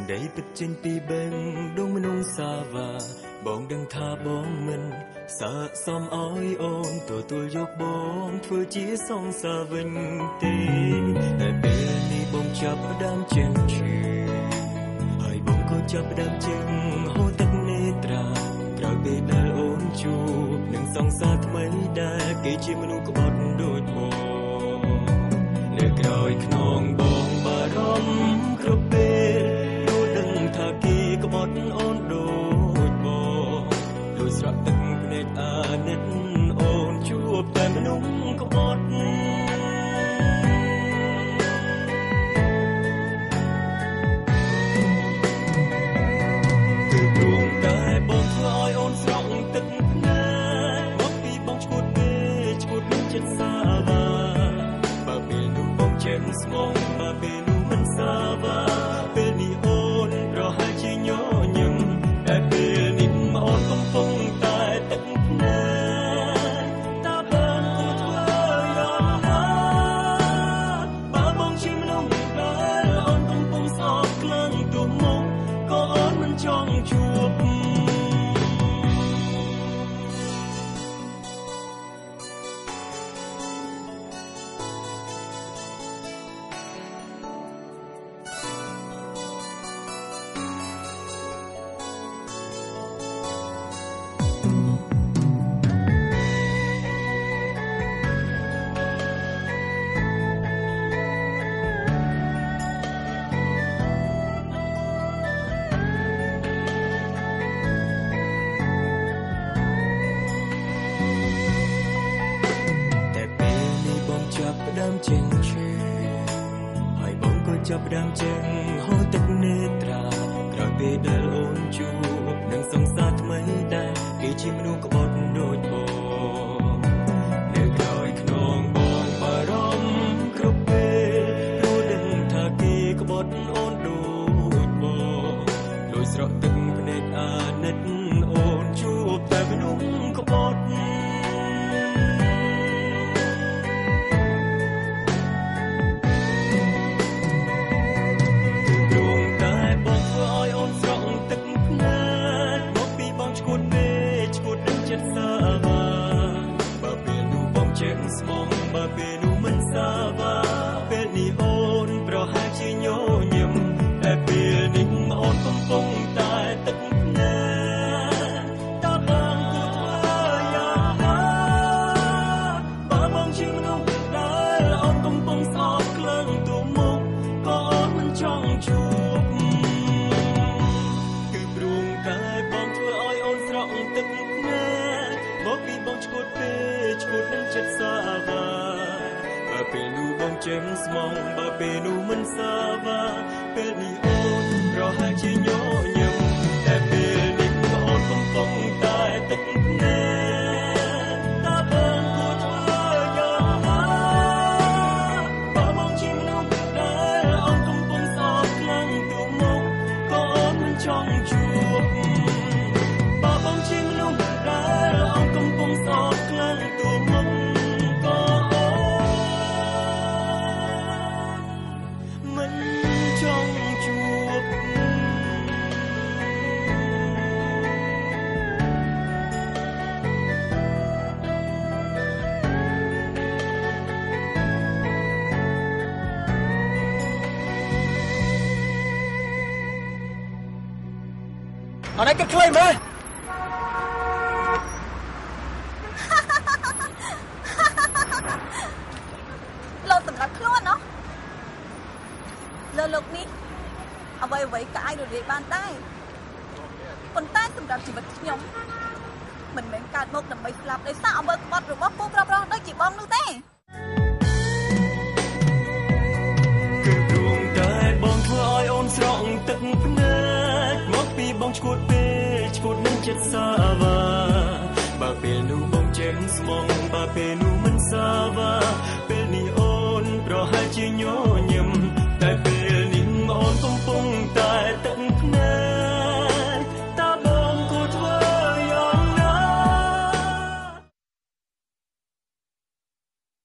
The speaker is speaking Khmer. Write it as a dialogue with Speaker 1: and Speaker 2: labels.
Speaker 1: ដីពិតចេញពីបេងដងមនុស្សសាវាបងដឹងថាបងមិនស័ក្តិសមឲ្យអូនទទួលយកបងធ្វើជាសង្សារវិញទេតែពេលនេះបងចាប់ផ្ដើមចេញឈឺហើយបងក៏ចាប់ផ្ដើមចេញហូរទឹកនេត្រាក្រោយពេលដែលអូនជួបនឹងសង្សារថ្មីដែលគេជាមនុស្សក្បត់ដូចបងនៅក្រោយខ្នងបងបារម្ភគ្រប់ពេលรู้ដឹងថាគេក្បត់អូនដូចបងដូចស្រក់ទឹកភ្នែកអាណិតអូនជួបតែមនុស្សក្បត់គឺព្រោះតែបងធ្វើឲ្យអូនស្រក់ទឹកភ្នែកមកពីបងឈួតពេកឈួតនឹងចិត្តសាវាបើពេលនោះបងចេញស្មងបើពេលនោះមិនសាវាពេលនេះអូនប្រហែលជាញញឹមតែពេលនេះអូនកំពុងតែទឹកភ្នែកតើបងគួរធ្វើយ៉ាងណាបើបងជាមនុស្សដែលអូនកំពុងស្អប់ខ្លាំងទៅមកក៏អូនមិនចង់ជួបដើមចេញឈឺហើយបងក៏ចាប់ដើមចេញហូរទឹកនេត្រាក្រោយពេលដែលអូនជួបនឹងសង្សារថ្មីដែលគេជាមនុស្សក្បត់ដូចបងនៅក្រោយខ្នងបងបារម្ភគ្រប់ពេលรู้ដឹងថាគេក្បត់អូនដូចបងដូចស្រក់ទឹកភ្នែកអាណិតអូនជួបតែមនុស្សក្បត់ស្មងបើពេលនោះមិនសាវាពេលនេះអូនប្រហែលជាញញឹមតែពេលនេះអូនកំពុងតែទឹកភ្នែកតើបងគួរធ្វើយ៉ាងណាបើបងជាមនុស្សដែលអូនកំពុងស្អប់ខ្លាំងទៅមកក៏អូនមិនចង់ជួបគឺព្រោះតែបងធ្វើឲ្យអូនស្រក់ទឹកភ្នែកមកពីបងឈួតពេកឈួតនឹងចិត្តសាវាបើពេលនោះបងចេញស្មងបើពេលនោះមិនសាវាពេលនេះអូនប្រហែលជាញញឹមតែពេលនេះអូនកំពុងតែទឹកភ្នែកតើបងគួរធ្វើយ៉ាងណាបើបងជាមនុស្សដែលអូនកំពុងស្អប់ខ្លាំងទៅមកក៏អូនមិនចង់ជួបបើបងជាមនុស្សដែលអូនកំពុងស្អប់ខ្លាំងទៅមកក៏អូនមិនចង់ជួបអរណៃគិតឃើញមើល
Speaker 2: លោកសម្រាប់ខ្លួនเนาะលើលោកនេះអ្វីក៏អាចរលាយបានដែរប៉ុន្តែសម្រាប់ជីវិតខ្ញុំមិនមែនកើតមកដើម្បីស្លាប់ដោយសារអំពើក្បត់របស់ពូប្រុសៗដូចជាបងនោះទេ
Speaker 1: គឺព្រោះតែបងធ្វើឲ្យអូនស្រក់ទឹកភ្នែកមកពីបងឈួតពេកឈួតនឹងចិត្តសាវាបើពេលនោះបងចេញស្មងបើពេលនោះមិនសាវា